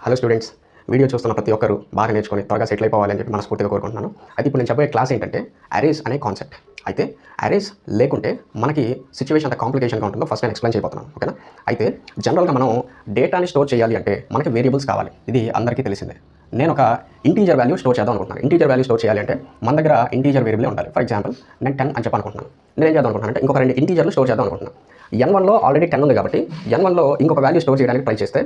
Hello students, video చూస్తున్న ప్రతి ఒక్కరు బాగా నేర్చుకొని త్వరగా సెటిల్ అయిపోవాలని చెప్పి మనస్ఫూర్తిగా కోరుకుంటున్నాను. అయితే ఇప్పుడు నేను చెప్పే క్లాస్ ఏంటంటే అరేస్ అనే కాన్సెప్ట్. అయితే అరేస్ లేకుంటే మనకి సిచ్యువేషన్ అంత కాంప్లికేషన్గా ఉంటుందో ఫస్ట్ నేను ఎక్స్ప్లెయిన్ చేయబోతున్నాను. ఓకేనా? అయితే జనరల్గా మనం డేటాని స్టోర్ చేయాలి అంటే మనకి వేరియబుల్స్ కావాలి. ఇది అందరికీ తెలిసిందే. నేను ఒక ఇంటీజర్ వాల్యూ స్టోర్ చేద్దాం అనుకుంటున్నాను. ఇంటీజర్ వాల్యూ స్టోర్ చేయాలి అంటే మన దగ్గర ఇంటీజర్ వేరియబుల్ ఉండాలి. ఫర్ ఎగ్జాంపుల్ నేను 10 అని చెప్పనుకుంటున్నాను. నేను ఏం చేద్దాం అనుకుంటున్నాను అంటే ఇంకొక 2 ఇంటీజర్లు స్టోర్ చేద్దాం అనుకుంటున్నాను. n1లో ఆల్రెడీ 10 ఉంది కాబట్టి n1లో ఇంకొక వాల్యూ స్టోర్ చేయడానికి ట్రై చేస్తే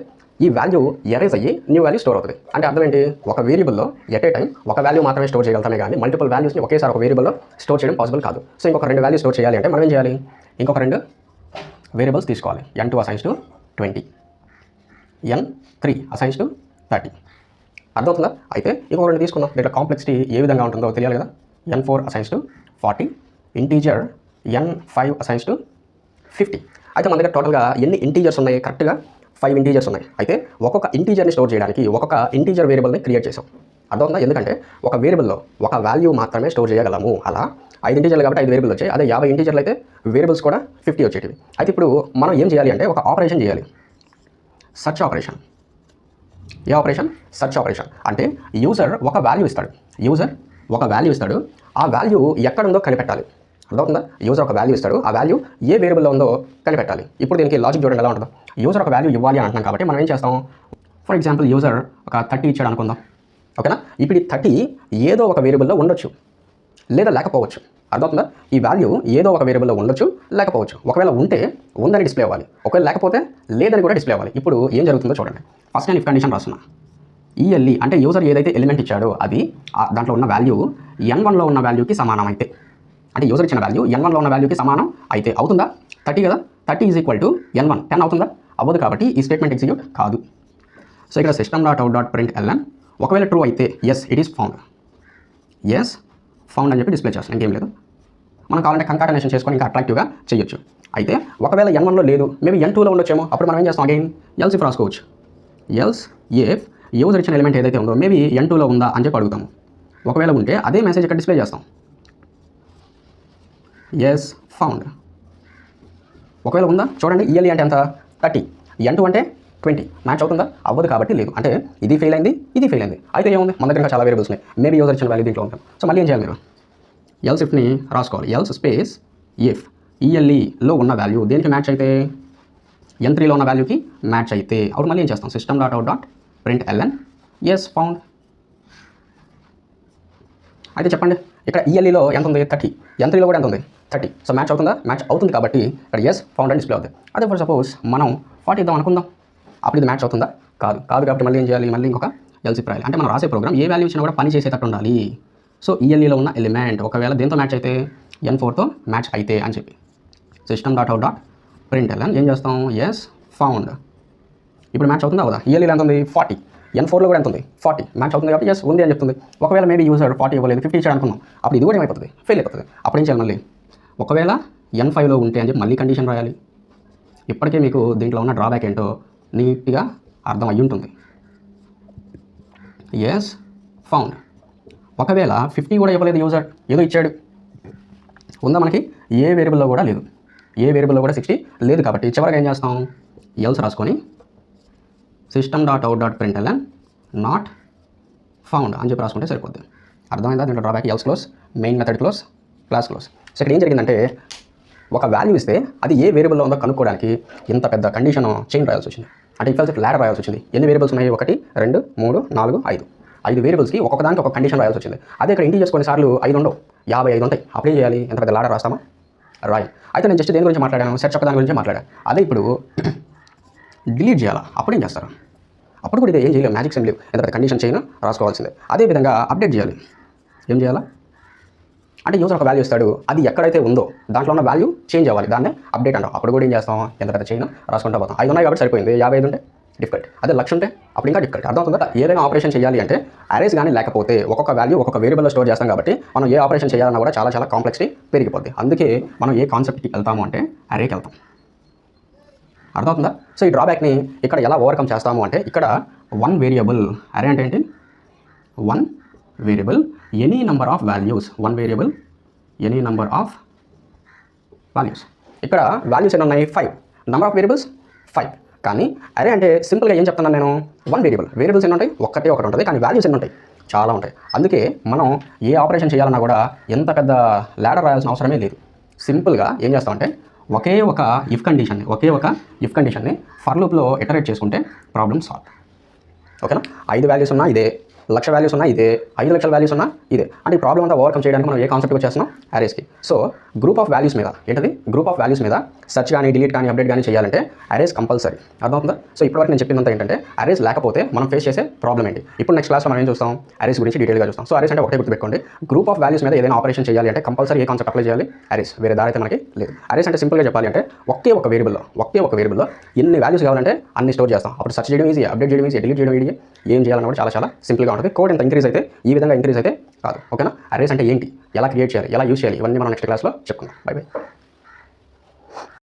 ఈ వాల్యూ ఎరేజ్ అయ్యి న్యూ వాల్యూ స్టోర్ అవుతుంది. అంటే అర్థం ఏంటి? ఒక వేరియబుల్లో ఎట్ ఏ టైం ఒక వాల్యూ మాత్రమే స్టోర్ చేయగలుగుతామే కానీ మల్టిపుల్ వాల్యూస్ని ఒకేసారి ఒక వేరియబుల్లో స్టోర్ చేయడం పాసిబుల్ కాదు. సో ఇంకొక 2 వాల్యూ స్టోర్ చేయాలి అంటే మనం ఏం చేయాలి? ఇంకొక 2 వేరియబుల్స్ తీసుకోవాలి. n2 assigns to 20, n3 assigns to 30. అర్థమవుతుందా? అయితే ఇంకొక 2 తీసుకుందాం. దీంట్లో కాంప్లెక్సిటీ ఏ విధంగా ఉంటుందో తెలియాలి కదా. n4 assigns to 40, integer n5 assigns to 50. అయితే మన దగ్గర టోటల్గా ఎన్ని ఇంటీజర్స్ ఉన్నాయి? కరెక్ట్గా 5 ఇంటీజర్స్ ఉన్నాయి. అయితే ఒక్కొక్క ఇంటీజర్ని స్టోర్ చేయడానికి ఒక్కొక్క ఇంటీజర్ వేరియబుల్ని క్రియేట్ చేసాం. అర్థమవుతుందా? ఎందుకంటే ఒక వేరియబుల్లో ఒక వాల్యూ మాత్రమే స్టోర్ చేయగలము. అలా 5 ఇంటీజర్లు కాబట్టి 5 వేరియబుల్ వచ్చాయి. అదే 50 ఇంటీజర్లు అయితే వేరియబుల్స్ కూడా 50 వచ్చేటివి. అయితే ఇప్పుడు మనం ఏం చేయాలి అంటే ఒక ఆపరేషన్ చేయాలి. Search operation. ఏ ఆపరేషన్? Search operation. అంటే యూజర్ ఒక వాల్యూ ఇస్తాడు. ఆ వాల్యూ ఎక్కడుందో కనిపెట్టాలి. అర్థమవుతుందా? యూజర్ ఒక వాల్యూ ఇస్తాడు. ఆ వాల్యూ ఏ వేరియబుల్లో ఉందో కనిపెట్టాలి. ఇప్పుడు దీనికి లాజిక్ చూడండి ఎలా ఉంటుందో. యూజర్ ఒక వాల్యూ ఇవ్వాలి అని అంటున్నాం కాబట్టి మనం ఏం చేస్తాం? ఫర్ ఎగ్జాంపుల్ యూజర్ ఒక 30 ఇచ్చాడు అనుకుందాం. ఓకేనా? ఇప్పుడు ఈ 30 ఏదో ఒక వేరియబుల్లో ఉండొచ్చు లేదా లేకపోవచ్చు. అర్థమవుతుందా? ఈ వాల్యూ ఏదో ఒక వేరియబుల్లో ఉండొచ్చు లేకపోవచ్చు. ఒకవేళ ఉంటే ఉందని డిస్ప్లే అవ్వాలి, ఒకవేళ లేకపోతే లేదని కూడా డిస్ప్లే అవ్వాలి. ఇప్పుడు ఏం జరుగుతుందో చూడండి. ఫస్ట్ నేను ఇఫ్ కండిషన్ రాస్తున్నా. ఈఎల్ఈ అంటే యూజర్ ఏదైతే ఎలిమెంట్ ఇచ్చాడో అది దాంట్లో ఉన్న వాల్యూ n1లో ఉన్న వాల్యూకి సమానం అయితే, అంటే యూజర్ ఇచ్చిన వాల్యూ n1లో ఉన్న వాల్యూకి సమానం అయితే అవుతుందా? 30 కదా. 30 ఈజ్ ఈక్వల్ టు n1 10 అవుతుందా? అవ్వదు. కాబట్టి ఈ స్టేట్మెంట్ ఎగ్జిక్యూట్ కాదు. సో ఇక్కడ system.out.println ఒకవేళ ట్రూ అయితే yes it is found, yes found అని చెప్పి డిస్ప్లే చేస్తాను. ఇంకేం లేదు. మనం కావాలంటే కంకాటనేషన్ చేసుకొని ఇంకా అట్రాక్టివ్గా చేయొచ్చు. అయితే ఒకవేళ n1లో లేదు, మేబీ n2లో ఉండొచ్చేమో. అప్పుడు మనం ఏం చేస్తాం? అగైన్ ఎల్స్ ఇఫ్ రాసుకోవచ్చు. ఎల్స్ ఇఫ్ యూజర్ ఇచ్చిన ఎలిమెంట్ ఏదైతే ఉందో మేబీ n2లో ఉందా అని చెప్పి అడుగుతాము. ఒకవేళ ఉంటే అదే మెసేజ్ ఇక్కడ డిస్ప్లే చేస్తాం. Yes found. ఒకవేళ ఉందా చూడండి. ఈఎల్ఈ అంటే ఎంత? 30, n2 అంటే 20. మ్యాచ్ అవుతుందా? అవ్వదు. కాబట్టి లేదు. అంటే ఇది ఫెయిల్ అయింది, ఇది ఫెయిల్ అయింది. అయితే ఏముంది? మన దగ్గర ఇంకా చాలా వేరియబుల్స్ ఉన్నాయి. మేబీ యూజర్ ఇచ్చిన వాల్యూ దీంట్లో ఉంటాం. సో మళ్ళీ ఏం చేయాలి? మీరు ఎల్స్ ఇఫ్ని రాసుకోవాలి. ఎల్స్ స్పేస్ ఇఫ్ ఈఎల్ఈలో ఉన్న వాల్యూ దేనికి మ్యాచ్ అయితే n3లో ఉన్న వాల్యూకి మ్యాచ్ అయితే అప్పుడు మళ్ళీ ఏం చేస్తాం? system.out.println yes found. అయితే చెప్పండి, ఇక్కడ ఈఎల్ఈలో ఎంత ఉంది? 30. n3లో కూడా ఎంత ఉంది? 30. సో మ్యాచ్ అవుతుందా? మ్యాచ్ అవుతుంది. కాబట్టి ఇక్కడ ఎస్ ఫౌండ్ అని డిస్ప్లే అవుతుంది. అదే ఫర్ సపోజ్ మనం 40 ఇద్దాం అనుకుందాం. అప్పుడు ఇది మ్యాచ్ అవుతుందా? కాదు. కాబట్టి మళ్ళీ ఏం చేయాలి? మళ్ళీ ఇంకొక ఎల్స్ ఇఫ్ రాయాలి. అంటే మనం రాసే ప్రోగ్రామ్ ఏ వాల్యూ ఇచ్చినా కూడా పని చేసేటట్టు ఉండాలి. సో ఈఎల్ఈలో ఉన్న ఎలిమెంట్ ఒకవేళ దేంతో మ్యాచ్ అయితే n4తో మ్యాచ్ అయితే అని చెప్పి system.out.println ఏం చేస్తాం? Yes found. ఇప్పుడు మ్యాచ్ అవుతుందా? అవుదా? ఈఎల్ఈలో ఎంత ఉంది? 40. n4లో కూడా ఎంత ఉంది? 40. మ్యాచ్ అవుతుంది కాబట్టి ఎస్ ఉంది అని చెప్తుంది. ఒకవేళ మేబీ యూజర్ 40 ఇవ్వలేదు, 50 ఇచ్చాడు అనుకున్నాం. అప్పుడు ఇది కూడా ఏమైపోతుంది? ఫెయిల్ అయిపోతుంది. అప్పుడు ఏం చేయాలి? మళ్ళీ ఒకవేళ n5లో ఉంటే అని చెప్పి మళ్ళీ కండిషన్ రాయాలి. ఇప్పటికే మీకు దీంట్లో ఉన్న డ్రాబ్యాక్ ఏంటో నీట్గా అర్థం అయ్యి ఉంటుంది. Yes found. ఒకవేళ 50 కూడా ఇవ్వలేదు, యూజర్ ఏదో ఇచ్చాడు, ఉందా? మనకి ఏ వేరియబుల్లో కూడా లేదు. ఏ వేరియబుల్లో కూడా 60 లేదు. కాబట్టి చివరికి ఏం చేస్తాం? ఎల్స్ రాసుకొని system.out.println నాట్ ఫౌండ్ అని చెప్పి రాసుకుంటే సరిపోద్ది. అర్థమైందా? దీంట్లో drawback else close, main method close, class close. So ఇక్కడ ఏం జరిగిందంటే ఒక వాల్యూ ఇస్తే అది ఏ వేరియబుల్లో ఉందో కనుక్కోవడానికి ఇంత పెద్ద కండిషన్ చైన్ రాయాల్సి వచ్చింది. అంటే ఇఫ్ ఎల్స్ ఇఫ్ లాడర్ రాయాల్సి వచ్చింది. ఎన్ని వేరియబుల్స్ ఉన్నాయి? 1 2 3 4 5. 5 వేరియబుల్స్కి ఒక్కొక్క దానికి ఒక కండిషన్ రాయాల్సి వచ్చింది. అదే ఇక్కడ ఇంటీజర్స్ కొన్నిసార్లు 5 ఉండవు, 55 ఉంటాయి. అప్పుడు ఏం చేయాలి? ఎంత పెద్ద లాడర్ రాస్తామా? రాయాలి. అయితే నేను జస్ట్ దేని గురించి మాట్లాడాను? సెర్చ్ ఒక దాని గురించి మాట్లాడాను. అదే ఇప్పుడు డిలీట్ చేయాలా? అప్పుడు ఏం చేస్తారు? అప్పుడు కూడా ఇదే, ఏం చేయలేము, మ్యాజిక్స్ ఏం లేవు. ఎంత పెద్ద కండిషన్ చైన్ రాసుకోవాల్సిందే. అదేవిధంగా అప్డేట్ చేయాలి. ఏం చేయాలా? అంటే యూజర్ ఒక వాల్యూ ఇస్తాడు, అది ఎక్కడైతే ఉందో దాంట్లో ఉన్న వాల్యూ చేంజ్ అవ్వాలి. దాన్ని అప్డేట్ అంటాం. అప్పుడు కూడా ఏం చేస్తాం? ఎంత పెద్ద చైన్ రాసుకుంటా పోతాం. 5 ఉన్నాయి కాబట్టి సరిపోయింది. 55 ఉంటే డిఫికల్ట్. అదే 1,00,000 ఉంటే అప్పుడు ఇంకా డిఫికల్ట్. అర్థమవుతుందా? ఏదైనా ఆపరేషన్ చేయాలి అంటే అరేస్ కానీ లేకపోతే ఒక్కొక్క వాల్యూ ఒక్కొక్క వేరియబుల్లో స్టోర్ చేస్తాం కాబట్టి మనం ఏ ఆపరేషన్ చేయాలన్నా కూడా చాలా చాలా కాంప్లెక్సిటీ పెరిగిపోద్ది. అందుకే మనం ఏ కాన్సెప్ట్కి వెళ్తాము అంటే అరేకి వెళ్తాం. అర్థమవుతుందా? సో ఈ డ్రాబ్యాక్ని ఇక్కడ ఎలా ఓవర్కమ్ చేస్తాము అంటే ఇక్కడ 1 వేరియబుల్, అరే అంటే ఏంటి? 1 variable any number of values. 1 variable any number of values. ఇక్కడ వాల్యూస్ ఎన్ని ఉన్నాయి? 5. Number of variables 5. కానీ అరే అంటే సింపుల్గా ఏం చెప్తున్నాను నేను, వన్ వేరియబుల్స్ ఎన్ని ఉంటాయి, ఒకటి ఉంటుంది, కానీ వాల్యూస్ ఎన్ని ఉంటాయి, చాలా ఉంటాయి. అందుకే మనం ఏ ఆపరేషన్ చేయాలన్నా కూడా ఎంత పెద్ద ల్యాడర్ రాయాల్సిన అవసరమే లేదు. సింపుల్గా ఏం చేస్తామంటే ఒకే ఒక ఇఫ్ కండిషన్ని ఫర్ లూప్లో ఇటరేట్ చేసుకుంటే ప్రాబ్లమ్ సాల్వ్. ఓకేనా? 5 వాల్యూస్ ఉన్నా ఇదే, 1,00,000 వాల్యూస్ ఉన్నా ఇదే, 5,00,000 వాల్యూస్ ఉన్నా ఇదే. అంటే ఈ ప్రాబ్లం అంతా ఓవర్కమ్ చేయడానికి మనం ఏ కాన్సెప్ట్ వచ్చేస్తున్నాం, అరేస్కి. సో గ్రూప్ ఆఫ్ వాల్యూస్ మీద సెర్చ్ కానీ డిలీట్ కానీ అప్డేట్ కానీ చేయాలంటే అరేస్ కంపల్సరీ. అర్థమవుతుందా? సో ఇప్పటివరకు నేను చెప్పిందంతా ఏంటంటే అరేస్ లేకపోతే మనం ఫేస్ చేసే ప్రాబ్లం ఏంటి. ఇప్పుడు నెక్స్ట్ క్లాస్లో మనం ఏం చూస్తాం, అరేస్ గురించి డీటెయిల్గా చూస్తాం. సో అరేస్ అంటే ఒకటే గుర్తుపెట్టుకోండి, గ్రూప్ ఆఫ్ వాల్యూస్ మీద ఏదైనా ఆపరేషన్ చేయాలి అంటే కంపల్సరీ ఏ కాన్సెప్ట్ అప్లై చేయాలి, అరేస్. వేరే దారి అయితే మనకి లేదు. అరేస్ అంటే సింపుల్గా చెప్పాలి అంటే ఒకే ఒక వేరియబుల్లో ఎన్ని వాల్యూస్ కావాలంటే అన్ని స్టోర్ చేస్తాం. అప్పుడు సెర్చ్ చేయడం ఈజీ, అప్డేట్ చేయడం ఈజీ, డిలీట్ చేయడం ఈజీ. ఏం చేయాలన్నా కూడా చాలా సింపుల్గా ఉంటుంది. కోడ్ ఎంత ఇంక్రీజ్ అయితే ఈ విధంగా ఇంక్రీజ్ అయితే కాదు. ఓకేనా? అరేస్ అంటే ఏంటి, ఎలా క్రియేట్ చేయాలి, ఎలా యూస్ చేయాలి, ఇవన్నీ మనం నెక్స్ట్ క్లాస్లో చెప్పుకుందాం. బై.